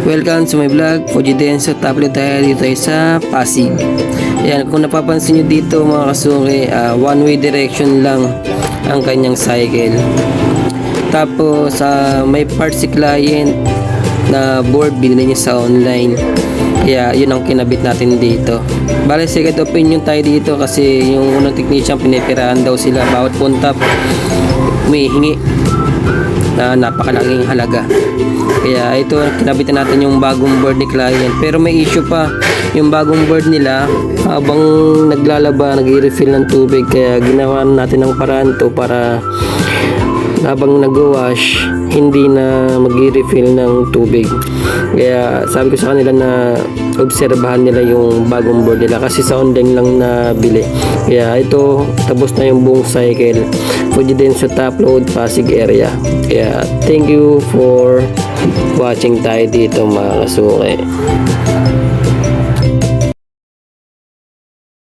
Welcome to my vlog. Fujidenso, tapos tayo dito sa Pasig. Ayan, kung napapansin nyo dito mga kasuki, one way direction lang ang kanyang cycle. Tapos may part si client na board binili niya sa online. Kaya yun ang kinabit natin dito. Bale, second opinion tayo dito kasi yung unang technician pinipirahan daw sila bawat punta humihingi na napakalaking halaga. Kaya ito, kinabitan natin yung bagong board ni client. Pero may issue pa, yung bagong board nila habang naglalaba, nag-i-refill ng tubig. Kaya ginawa natin ng paraan to para habang nag-wash, hindi na mag-i-refill ng tubig. Kaya sabi ko sa kanila na obserbahan nila yung bagong board nila kasi sa online lang nabili. Kaya ito, tapos na yung buong cycle. Fujidenso top load Pasig area. Kaya thank you for watching tayo dito mga kasuki.